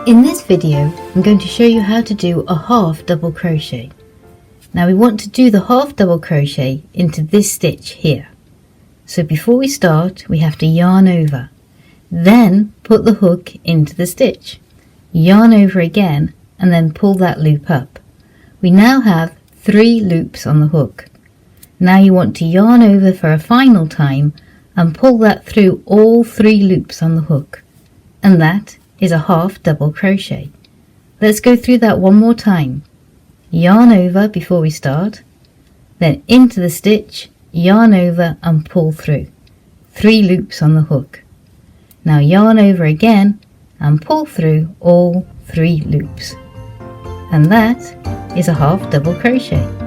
In this video, I'm going to show you how to do a half double crochet. Now we want to do the half double crochet into this stitch here. So before we start, we have to yarn over, then put the hook into the stitch, yarn over again, and then pull that loop up. We now have 3 loops on the hook. Now you want to yarn over for a final time and pull that through all 3 loops on the hook, and that is a half double crochet. Let's go through that one more time. Yarn over before we start, then into the stitch, yarn over and pull through. 3 loops on the hook. Now yarn over again and pull through all 3 loops. And that is a half double crochet.